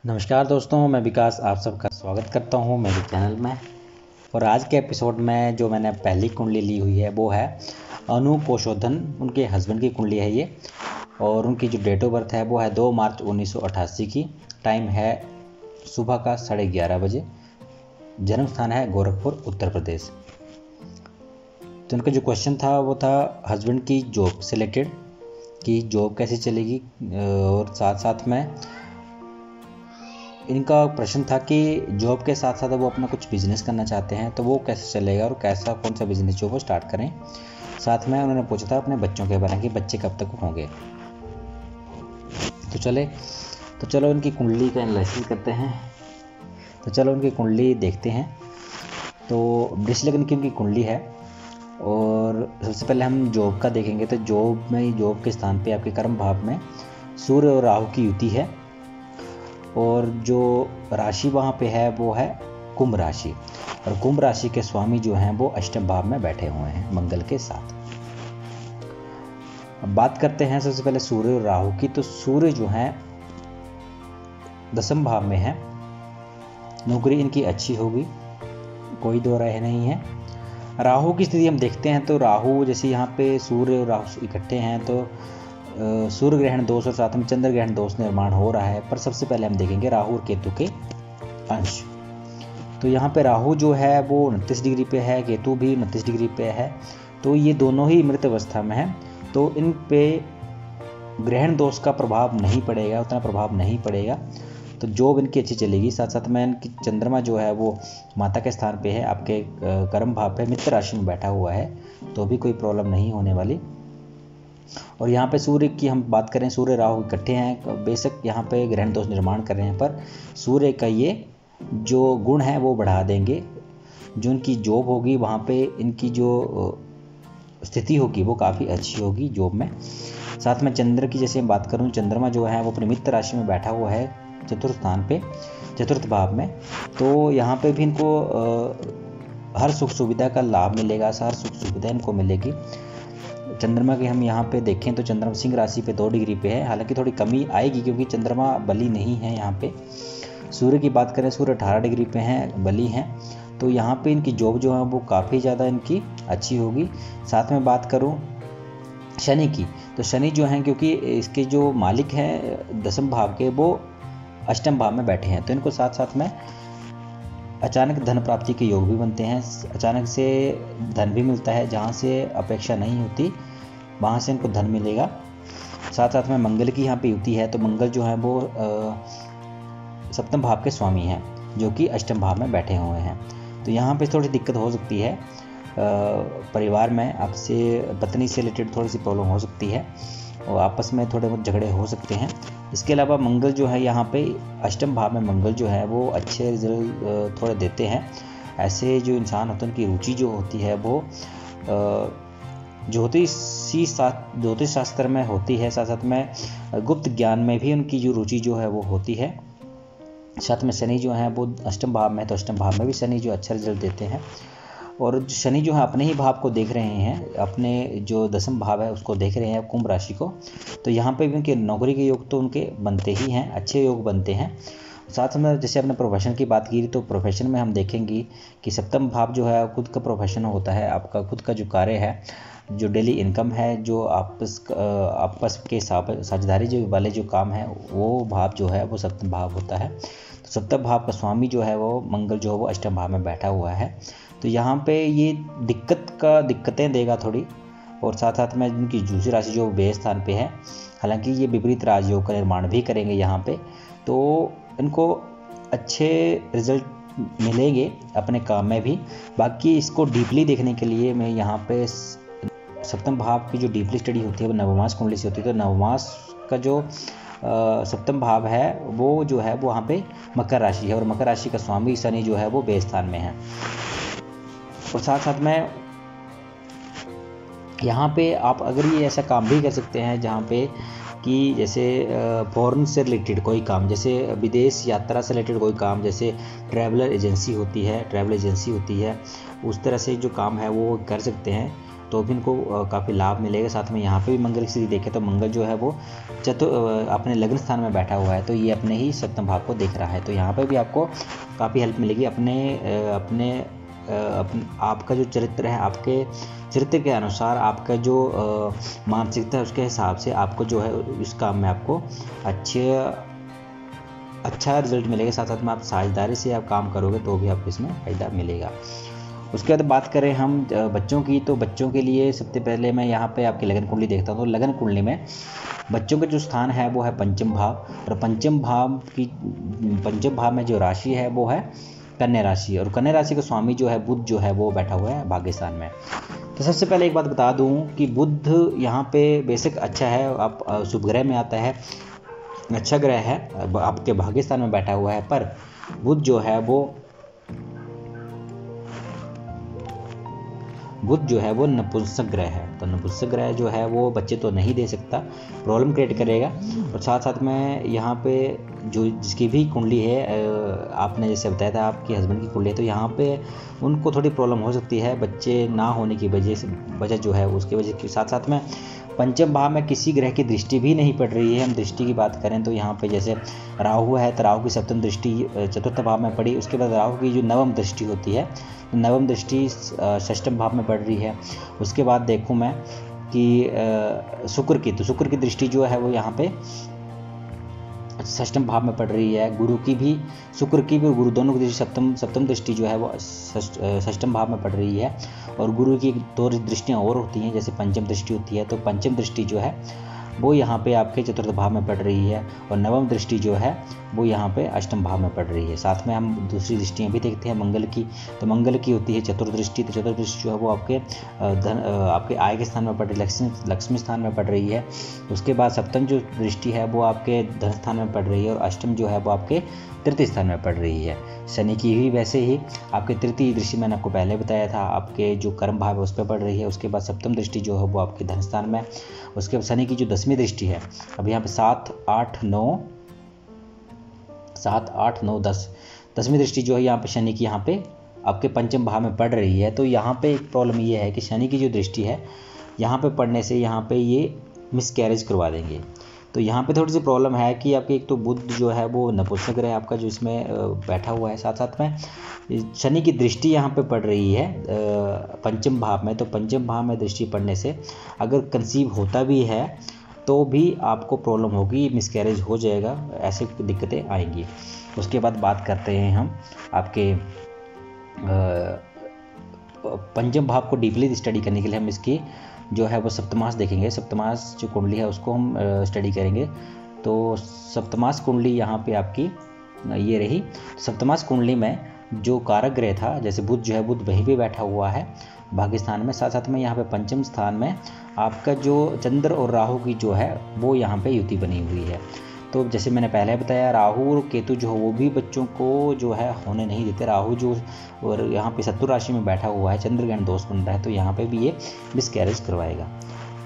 नमस्कार दोस्तों, मैं विकास आप सबका स्वागत करता हूं मेरे चैनल में। और आज के एपिसोड में जो मैंने पहली कुंडली ली हुई है वो है अनु पोषोधन, उनके हस्बैंड की कुंडली है ये। और उनकी जो डेट ऑफ बर्थ है वो है 2 मार्च 1988 की। टाइम है सुबह का 11:30 बजे। जन्म स्थान है गोरखपुर, उत्तर प्रदेश। तो उनका जो क्वेश्चन था वो था हस्बैंड की जॉब से रिलेटेड कि जॉब कैसे चलेगी, और साथ साथ में इनका प्रश्न था कि जॉब के साथ साथ वो अपना कुछ बिजनेस करना चाहते हैं तो वो कैसे चलेगा और कैसा कौन सा बिजनेस जो वो स्टार्ट करें। साथ में उन्होंने पूछा था अपने बच्चों के बारे में कि बच्चे कब तक होंगे। तो चलो उनकी कुंडली का एनालिसिस करते हैं। तो चलो उनकी कुंडली देखते हैं। तो वृष लग्न की उनकी कुंडली है। और सबसे पहले हम जॉब का देखेंगे। तो जॉब के स्थान पे आपके कर्म भाव में सूर्य और राहु की युति है। और जो राशि वहाँ पे है वो है कुंभ राशि। और कुंभ राशि के स्वामी जो हैं वो अष्टम भाव में बैठे हुए हैं मंगल के साथ। अब बात करते हैं सबसे पहले सूर्य और राहु की। तो सूर्य जो है 10वें भाव में है। नौकरी इनकी अच्छी होगी, कोई दो राय नहीं है। राहु की स्थिति हम देखते हैं तो राहु जैसे यहाँ पे सूर्य और राहु इकट्ठे हैं तो सूर्य ग्रहण दोष और साथ में चंद्र ग्रहण दोष निर्माण हो रहा है। पर सबसे पहले हम देखेंगे राहु और केतु के अंश। तो यहाँ पे राहु जो है वो 29 डिग्री पे है, केतु भी 29 डिग्री पे है। तो ये दोनों ही मृत अवस्था में है। तो इन पे ग्रहण दोष का प्रभाव नहीं पड़ेगा, उतना प्रभाव नहीं पड़ेगा। तो जॉब इनकी अच्छी चलेगी। साथ साथ में इनकी चंद्रमा जो है वो माता के स्थान पे है, आपके कर्म भाव पे मित्र राशि में बैठा हुआ है, तो भी कोई प्रॉब्लम नहीं होने वाली। और यहाँ पे सूर्य की हम बात करें, सूर्य राहु इकट्ठे हैं, बेशक यहाँ पे ग्रहण दोष निर्माण कर रहे हैं, पर सूर्य का ये जो गुण है वो बढ़ा देंगे। जो इनकी जॉब होगी वहाँ पे इनकी जो स्थिति होगी वो काफ़ी अच्छी होगी जॉब में। साथ में चंद्र की जैसे बात करूँ, चंद्रमा जो है वो अपनी मित्र राशि में बैठा हुआ है चतुर्थ स्थान पे, चतुर्थ भाव में। तो यहाँ पे भी इनको हर सुख सुविधा का लाभ मिलेगा, हर सुख सुविधा इनको मिलेगी। चंद्रमा की हम यहाँ पे देखें तो चंद्रमा सिंह राशि पे 2 डिग्री पे है। हालांकि थोड़ी कमी आएगी क्योंकि चंद्रमा बली नहीं है यहाँ पे। सूर्य की बात करें, सूर्य 18 डिग्री पे हैं, बली हैं। तो यहाँ पे इनकी जॉब जो है वो काफ़ी ज़्यादा इनकी अच्छी होगी। साथ में बात करूँ शनि की, तो शनि जो हैं क्योंकि इसके जो मालिक हैं 10वें भाव के वो अष्टम भाव में बैठे हैं, तो इनको साथ साथ में अचानक धन प्राप्ति के योग भी बनते हैं। अचानक से धन भी मिलता है, जहाँ से अपेक्षा नहीं होती वहाँ से इनको धन मिलेगा। साथ साथ में मंगल की यहाँ पे युति है। तो मंगल जो है वो 7वें भाव के स्वामी हैं जो कि अष्टम भाव में बैठे हुए हैं। तो यहाँ पे थोड़ी दिक्कत हो सकती है, परिवार में आपसे पत्नी से रिलेटेड थोड़ी सी प्रॉब्लम हो सकती है और आपस में थोड़े बहुत झगड़े हो सकते हैं। इसके अलावा मंगल जो है यहाँ पे अष्टम भाव में मंगल जो है वो अच्छे रिजल्ट थोड़े देते हैं। ऐसे जो इंसान होते हैं उनकी रुचि जो होती है वो ज्योतिष शास्त्र में होती है। साथ साथ में गुप्त ज्ञान में भी उनकी जो रुचि जो है वो होती है। साथ में शनि जो है वो अष्टम भाव में, तो अष्टम भाव में भी शनि जो अच्छा रिजल्ट देते हैं। और शनि जो है अपने ही भाव को देख रहे हैं, अपने जो 10वें भाव है उसको देख रहे हैं, कुंभ राशि को। तो यहाँ पे भी उनके नौकरी के योग तो उनके बनते ही हैं, अच्छे योग बनते हैं। साथ में जैसे अपने प्रोफेशन की बात की तो प्रोफेशन में हम देखेंगे कि 7वां भाव जो है खुद का प्रोफेशन होता है, आपका खुद का जो कार्य है, जो डेली इनकम है, जो आपस के साझेदारी जो वाले जो काम है वो भाव जो है वो 7वां भाव होता है। तो 7वें भाव का स्वामी जो है वो मंगल जो है वो अष्टम भाव में बैठा हुआ है। तो यहाँ पे ये दिक्कतें देगा थोड़ी। और साथ साथ में इनकी दूसरी राशि जो व्यय स्थान पे है, हालांकि ये विपरीत राजयोग का निर्माण भी करेंगे यहाँ पे, तो इनको अच्छे रिजल्ट मिलेंगे अपने काम में भी। बाकी इसको डीपली देखने के लिए मैं यहाँ पे 7वें भाव की जो डीपली स्टडी होती है वो नवमास कुंडली से होती है। तो नवमास का जो 7वां भाव है वो जो है वो वहाँ पे मकर राशि है और मकर राशि का स्वामी शनि जो है वो व्यय स्थान में है। और साथ साथ में यहाँ पे आप अगर ये ऐसा काम भी कर सकते हैं जहाँ पे कि जैसे फॉरेन से रिलेटेड कोई काम, जैसे विदेश यात्रा से रिलेटेड कोई काम, जैसे ट्रैवल एजेंसी होती है, उस तरह से जो काम है वो कर सकते हैं। तो भी इनको काफ़ी लाभ मिलेगा। साथ में यहाँ पे भी मंगल की स्थिति देखें तो मंगल जो है वो अपने लग्न स्थान में बैठा हुआ है, तो ये अपने ही सप्तम भाव को देख रहा है। तो यहाँ पे भी आपको काफ़ी हेल्प मिलेगी। आपका जो चरित्र है, आपके चरित्र के अनुसार आपका जो मानसिकता है उसके हिसाब से आपको जो है इस काम में आपको अच्छा रिजल्ट मिलेगा। साथ साथ में आप साझेदारी से आप काम करोगे तो भी आपको इसमें फ़ायदा मिलेगा। उसके बाद बात करें हम बच्चों की, तो बच्चों के लिए सबसे पहले मैं यहाँ पे आपकी लगन कुंडली देखता हूँ। तो लगन कुंडली में बच्चों का जो स्थान है वो है पंचम भाव, और पंचम भाव में जो राशि है वो है कन्या राशि, और कन्या राशि का स्वामी जो है बुध जो है वो बैठा हुआ है भाग्यस्थान में। तो सबसे पहले एक बात बता दूँ कि बुध यहाँ पे बेसिक अच्छा है, आप शुभ ग्रह में आता है, अच्छा ग्रह है, आपके भाग्यस्थान में बैठा हुआ है। पर बुध जो है वो नपुंसक ग्रह है। तो नपुंसक ग्रह जो है वो बच्चे तो नहीं दे सकता, प्रॉब्लम क्रिएट करेगा। और साथ साथ में यहाँ पे जो जिसकी भी कुंडली है, आपने जैसे बताया था आपके हस्बैंड की कुंडली है, तो यहाँ पे उनको थोड़ी प्रॉब्लम हो सकती है बच्चे ना होने की वजह जो है उसकी वजह के साथ साथ में पंचम भाव में किसी ग्रह की दृष्टि भी नहीं पड़ रही है। हम दृष्टि की बात करें तो यहाँ पे जैसे राहु है, तो राहु की सप्तम दृष्टि चतुर्थ भाव में पड़ी। उसके बाद राहु की जो नवम दृष्टि होती है, नवम दृष्टि षष्ठम भाव में पड़ रही है। उसके बाद देखूँ मैं कि शुक्र की दृष्टि जो है वो यहाँ पे षष्ठम भाव में पड़ रही है। गुरु की भी, शुक्र की भी और गुरु दोनों की दृष्टि सप्तम दृष्टि जो है वो षष्ठम भाव में पड़ रही है। और गुरु की 2 दृष्टियाँ और होती हैं, जैसे पंचम दृष्टि होती है, तो पंचम दृष्टि जो है वो यहाँ पे आपके चतुर्थ भाव में पड़ रही है, और नवम दृष्टि जो है वो यहाँ पे अष्टम भाव में पड़ रही है। साथ में हम दूसरी दृष्टियाँ भी देखते हैं मंगल की, तो मंगल की होती है चतुर्दृष्टि। तो चतुर्दृष्टि जो है वो आपके आय के स्थान में पड़ रही है, लक्ष्मी स्थान में पड़ रही है। उसके बाद सप्तम जो दृष्टि है वो आपके धन स्थान में पड़ रही है, और अष्टम जो है वो आपके तृतीय स्थान में पड़ रही है। शनि की भी वैसे ही आपके तृतीय दृष्टि मैंने आपको पहले बताया था, आपके जो कर्म भाव है उस पर पड़ रही है। उसके बाद सप्तम दृष्टि जो है वो आपके धन स्थान में। उसके बाद शनि की जो 10वीं दृष्टि है, अब यहाँ पे 7, 8, 9, 10 10वीं दृष्टि जो है यहाँ पे शनि की यहाँ पे आपके पंचम भाव में पड़ रही है। तो यहाँ पे एक प्रॉब्लम ये है कि शनि की जो दृष्टि है यहाँ पे पड़ने से यहाँ पे ये मिसकैरेज करवा देंगे। तो यहाँ पे थोड़ी सी प्रॉब्लम है कि आपके एक तो बुध जो है वो नपुंसक ग्रह आपका जो इसमें बैठा हुआ है, साथ साथ में शनि की दृष्टि यहाँ पे पड़ रही है पंचम भाव में। तो पंचम भाव में दृष्टि पड़ने से अगर कंसीव होता भी है तो भी आपको प्रॉब्लम होगी, मिसकैरेज हो जाएगा, ऐसे दिक्कतें आएंगी। उसके बाद बात करते हैं हम आपके पंचम भाव को डीपली स्टडी करने के लिए हम इसकी जो है वो सप्तमास देखेंगे। सप्तमास जो कुंडली है उसको हम स्टडी करेंगे। तो सप्तमास कुंडली यहाँ पे आपकी ये रही। सप्तमास कुंडली में जो कारक ग्रह था, जैसे बुध जो है बुध वहीं पे बैठा हुआ है भाग्यस्थान में, साथ साथ में यहाँ पे पंचम स्थान में आपका जो चंद्र और राहु की जो है वो यहाँ पे युति बनी हुई है। तो जैसे मैंने पहले बताया राहु और केतु जो है वो भी बच्चों को जो है होने नहीं देते। राहु जो और यहाँ पे शत्रु राशि में बैठा हुआ है, चंद्रग्रहण दोष बन रहा है, तो यहाँ पे भी ये मिसकैरेज करवाएगा।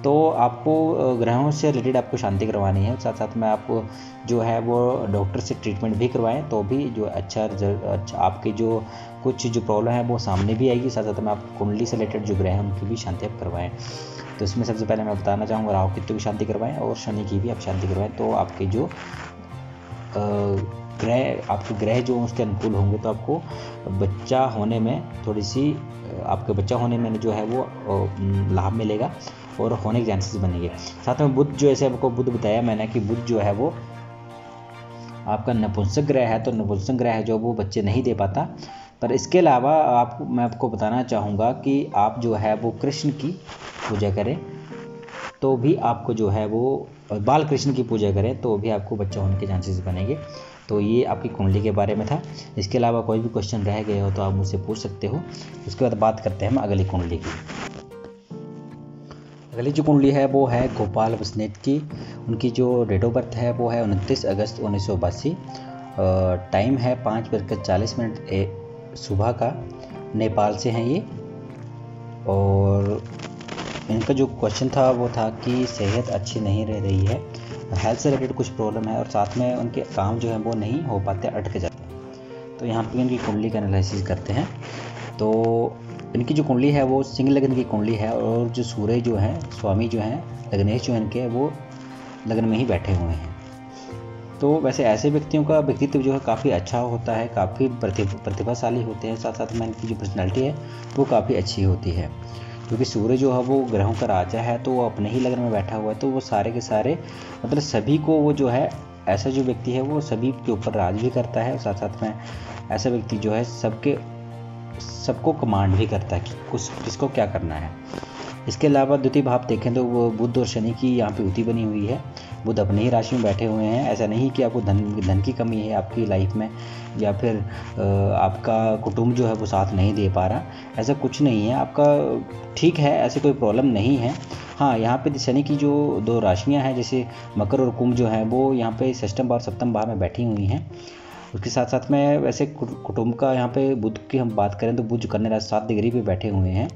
तो आपको ग्रहों से रिलेटेड आपको शांति करवानी है, साथ साथ में आपको जो है वो डॉक्टर से ट्रीटमेंट भी करवाएं, तो भी जो अच्छा आपके जो कुछ जो प्रॉब्लम है वो सामने भी आएगी। साथ साथ में आप कुंडली से रिलेटेड जो ग्रह हैं उनकी भी शांति आप करवाएं। तो इसमें सबसे पहले मैं बताना चाहूँगा राहु केतु की शांति करवाएं और शनि की भी आप शांति करवाएं। तो आपके जो ग्रह जो उसके अनुकूल होंगे तो आपको बच्चा होने में थोड़ी सी आपके बच्चा होने में जो है वो लाभ मिलेगा और होने के चांसेस बनेंगे। साथ में बुध जो ऐसे आपको बुध बताया मैंने कि बुध जो है वो आपका नपुंसक ग्रह है, तो नपुंसक ग्रह है जो वो बच्चे नहीं दे पाता। पर इसके अलावा मैं आपको बताना चाहूँगा कि आप जो है वो कृष्ण की पूजा करें तो भी आपको जो है वो बाल कृष्ण की पूजा करें तो भी आपको बच्चा होने के चांसेस बनेंगे। तो ये आपकी कुंडली के बारे में था। इसके अलावा कोई भी क्वेश्चन रह गए हो तो आप मुझसे पूछ सकते हो। उसके बाद बात करते हैं हम अगली कुंडली की। अगली जो कुंडली है वो है गोपाल बसनेत की। उनकी जो डेट ऑफ बर्थ है वो है 29 अगस्त 1982। टाइम है 5:40 सुबह का। नेपाल से हैं ये। और इनका जो क्वेश्चन था वो था कि सेहत अच्छी नहीं रह रही है, हेल्थ से रिलेटेड कुछ प्रॉब्लम है और साथ में उनके काम जो है वो नहीं हो पाते, अटक जाते हैं। तो यहाँ पे इनकी कुंडली का एनालिसिस करते हैं। तो इनकी जो कुंडली है वो सिंह लग्न की कुंडली है, और जो सूर्य जो है स्वामी जो हैं लग्नेश जो है इनके, वो लग्न में ही बैठे हुए हैं। तो वैसे ऐसे व्यक्तियों का व्यक्तित्व जो है काफ़ी अच्छा होता है, काफ़ी प्रतिभाशाली होते हैं, साथ साथ में इनकी जो पर्सनैलिटी है वो काफ़ी अच्छी होती है। क्योंकि सूर्य जो है वो ग्रहों का राजा है, तो वो अपने ही लग्न में बैठा हुआ है, तो वो सारे के सारे मतलब सभी को वो जो है ऐसा जो व्यक्ति है वो सभी के ऊपर राज भी करता है, और साथ साथ में ऐसा व्यक्ति जो है सबको कमांड भी करता है कि किसको क्या करना है। इसके अलावा द्वितीय भाव देखें तो वो बुध और शनि की यहाँ पे युति बनी हुई है। बुध अपने ही राशि में बैठे हुए हैं। ऐसा नहीं कि आपको धन की कमी है आपकी लाइफ में, या फिर आपका कुटुंब जो है वो साथ नहीं दे पा रहा, ऐसा कुछ नहीं है। आपका ठीक है, ऐसे कोई प्रॉब्लम नहीं है। हाँ, यहाँ पे शनि की जो 2 राशियाँ हैं जैसे मकर और कुंभ जो है वो यहाँ पे षष्ठम भाव सप्तम भाव में बैठी हुई हैं। उसके साथ साथ में वैसे कुटुंब का यहाँ पे बुध की हम बात करें तो बुध कन्या राशि 7 डिग्री पे बैठे हुए हैं,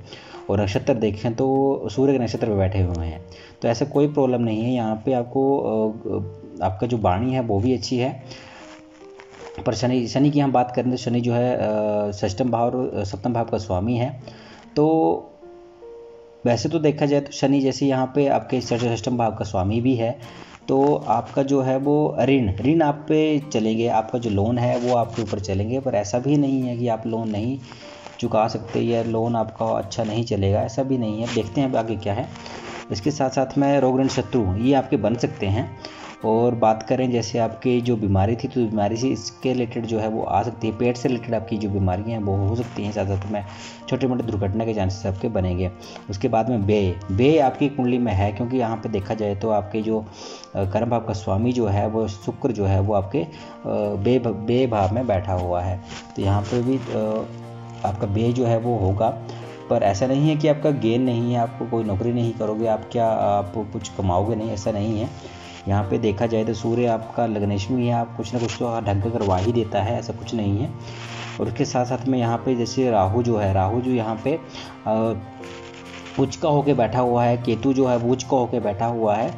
और नक्षत्र देखें तो सूर्य के नक्षत्र पे बैठे हुए हैं। तो ऐसा कोई प्रॉब्लम नहीं है यहाँ पे। आपको आपका जो वाणी है वो भी अच्छी है। पर शनि की हम बात करें तो शनि जो है षष्ठम भाव और सप्तम भाव का स्वामी है। तो वैसे तो देखा जाए तो शनि जैसे यहाँ पे आपके षष्ठम भाव का स्वामी भी है, तो आपका जो है वो ऋण आप पे चलेंगे, आपका जो लोन है वो आपके ऊपर चलेंगे। पर ऐसा भी नहीं है कि आप लोन नहीं चुका सकते या लोन आपका अच्छा नहीं चलेगा, ऐसा भी नहीं है। देखते हैं आगे क्या है। इसके साथ साथ में रोग ऋण शत्रु ये आपके बन सकते हैं। और बात करें जैसे आपकी जो बीमारी थी, तो बीमारी से इसके रिलेटेड जो है वो आ सकती है। पेट से रिलेटेड आपकी जो बीमारियां हैं वो हो सकती हैं। साथ साथ में छोटे मोटे दुर्घटना के चांसेस आपके बनेंगे। उसके बाद में बे आपकी कुंडली में है, क्योंकि यहाँ पे देखा जाए तो आपके जो कर्म भाव का स्वामी जो है वो शुक्र जो है वो आपके बे भाव में बैठा हुआ है। तो यहाँ पे भी आपका बे जो है वो होगा। पर ऐसा नहीं है कि आपका गेन नहीं है, आपको कोई नौकरी नहीं करोगे आप कुछ कमाओगे नहीं, ऐसा नहीं है। यहाँ पे देखा जाए तो सूर्य आपका लग्नेश में है, आप कुछ ना कुछ तो ढंग का करवा ही देता है, ऐसा कुछ नहीं है। और उसके साथ साथ में यहाँ पे जैसे राहु जो यहाँ पे उच्च का होके बैठा हुआ है, केतु जो है वो उच्च का होके बैठा हुआ है।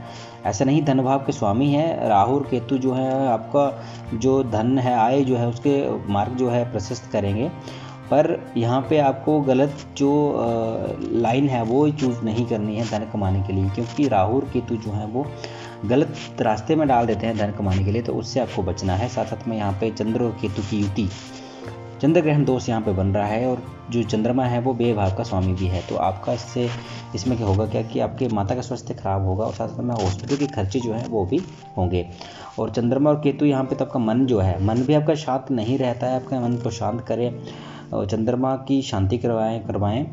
ऐसा नहीं, धन भाव के स्वामी है राहु और केतु जो है आपका जो धन है आय जो है उसके मार्ग जो है प्रशस्त करेंगे। पर यहाँ पे आपको गलत जो लाइन है वो चूज़ नहीं करनी है धन कमाने के लिए, क्योंकि राहु और केतु जो है वो गलत रास्ते में डाल देते हैं धन कमाने के लिए, तो उससे आपको बचना है। साथ साथ में यहाँ पे चंद्र और केतु की युति, चंद्र ग्रहण दोष यहाँ पे बन रहा है, और जो चंद्रमा है वो बे भाव का स्वामी भी है। तो आपका इसमें क्या होगा कि आपके माता का स्वास्थ्य खराब होगा, और साथ साथ में हॉस्पिटल के खर्चे जो हैं वो भी होंगे। और चंद्रमा और केतु यहाँ पे तो आपका मन जो है, मन भी आपका शांत नहीं रहता है। आपके मन को शांत करें, चंद्रमा की शांति करवाएं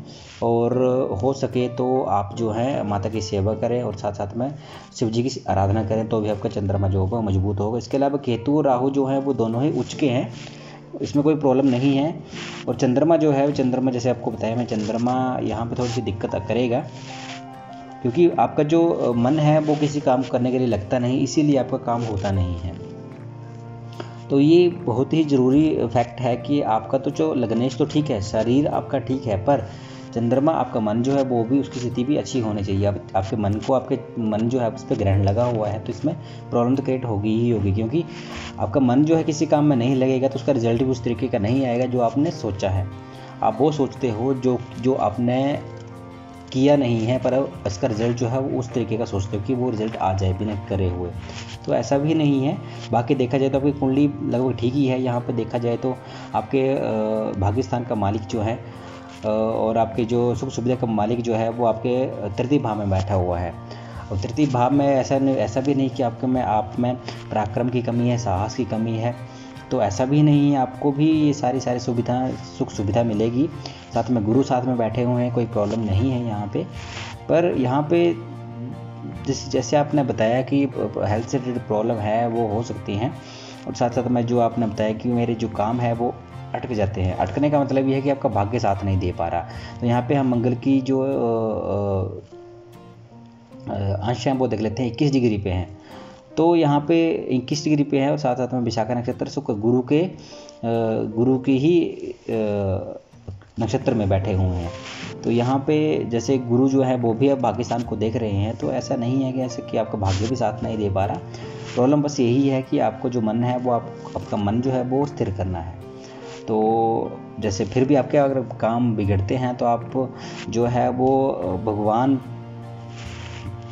और हो सके तो आप जो है माता की सेवा करें, और साथ साथ में शिव जी की आराधना करें, तो भी आपका चंद्रमा जो होगा मजबूत होगा। इसके अलावा केतु और राहु जो है वो दोनों ही उच्च के हैं, इसमें कोई प्रॉब्लम नहीं है। और चंद्रमा जो है, चंद्रमा जैसे आपको बताया मैं, चंद्रमा यहाँ पे थोड़ी सी दिक्कत करेगा, क्योंकि आपका जो मन है वो किसी काम करने के लिए लगता नहीं, इसीलिए आपका काम होता नहीं है। तो ये बहुत ही ज़रूरी फैक्ट है कि आपका तो जो लग्नेश तो ठीक है, शरीर आपका ठीक है, पर चंद्रमा आपका मन जो है वो भी, उसकी स्थिति भी अच्छी होनी चाहिए। आपके मन जो है उस पर ग्रहण लगा हुआ है, तो इसमें प्रॉब्लम तो क्रिएट होगी ही होगी, क्योंकि आपका मन जो है किसी काम में नहीं लगेगा तो उसका रिजल्ट भी उस तरीके का नहीं आएगा जो आपने सोचा है। आप वो सोचते हो जो आपने किया नहीं है, पर इसका रिजल्ट जो है वो उस तरीके का सोचते हो कि वो रिजल्ट आ जाए बिना करे हुए, तो ऐसा भी नहीं है। बाकी देखा जाए तो आपकी कुंडली लगभग ठीक ही है। यहाँ पे देखा जाए तो आपके भाग्य स्थान का मालिक जो है और आपके जो सुख सुविधा का मालिक जो है वो आपके तृतीय भाव में बैठा हुआ है। और तृतीय भाव में ऐसा भी नहीं कि आप में पराक्रम की कमी है, साहस की कमी है, तो ऐसा भी नहीं है। आपको भी ये सारी सुख सुविधा मिलेगी। साथ में गुरु साथ में बैठे हुए हैं, कोई प्रॉब्लम नहीं है यहाँ पे। पर यहाँ पे जैसे आपने बताया कि हेल्थ से रिलेटेड प्रॉब्लम है वो हो सकती हैं, और साथ साथ में जो आपने बताया कि मेरे जो काम है वो अटक जाते हैं। अटकने का मतलब ये है कि आपका भाग्य साथ नहीं दे पा रहा। तो यहाँ पे हम मंगल की जो अंश हैं वो देख लेते हैं, 21 डिग्री पे हैं। तो यहाँ पे 21 डिग्री पे है, और साथ साथ में विशाखा नक्षत्र शुक्र गुरु की ही नक्षत्र में बैठे हुए हैं। तो यहाँ पे जैसे गुरु जो है वो भी अब पाकिस्तान को देख रहे हैं, तो ऐसा नहीं है कि ऐसे कि आपका भाग्य भी साथ नहीं दे पा रहा। प्रॉब्लम बस यही है कि आपको जो मन है वो आपका मन जो है वो स्थिर करना है। तो जैसे फिर भी आपके अगर काम बिगड़ते हैं तो आप जो है वो भगवान,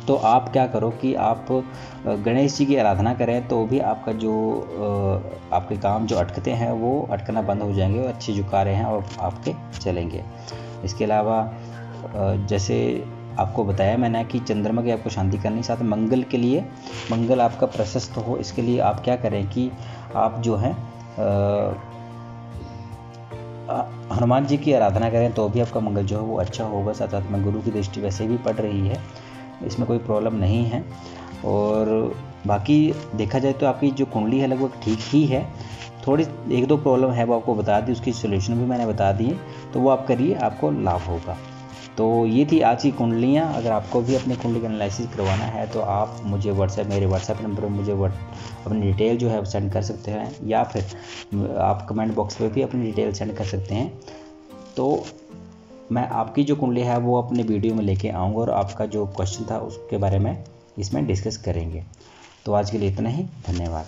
तो आप क्या करो कि आप गणेश जी की आराधना करें, तो भी आपका जो आपके काम जो अटकते हैं वो अटकना बंद हो जाएंगे और अच्छे जो कार्य हैं और आपके चलेंगे। इसके अलावा जैसे आपको बताया मैंने कि चंद्रमा की आपको शांति करनी, साथ मंगल के लिए, मंगल आपका प्रशस्त हो, इसके लिए आप क्या करें कि आप जो है हनुमान जी की आराधना करें, तो भी आपका मंगल जो है वो अच्छा होगा। साथ साथ में गुरु की दृष्टि वैसे भी पड़ रही है, इसमें कोई प्रॉब्लम नहीं है। और बाकी देखा जाए तो आपकी जो कुंडली है लगभग ठीक ही है, थोड़ी 1-2 प्रॉब्लम है वो आपको बता दी, उसकी सोल्यूशन भी मैंने बता दिए, तो वो आप करिए, आपको लाभ होगा। तो ये थी आज की कुंडलियाँ। अगर आपको भी अपनी कुंडली का एनालिसिस करवाना है तो आप मुझे मेरे व्हाट्सएप नंबर पर मुझे अपनी डिटेल जो है सेंड कर सकते हैं, या फिर आप कमेंट बॉक्स पे भी अपनी डिटेल सेंड कर सकते हैं। तो मैं आपकी जो कुंडली है वो अपने वीडियो में लेके आऊँगा और आपका जो क्वेश्चन था उसके बारे में इसमें डिस्कस करेंगे। तो आज के लिए इतना ही, धन्यवाद।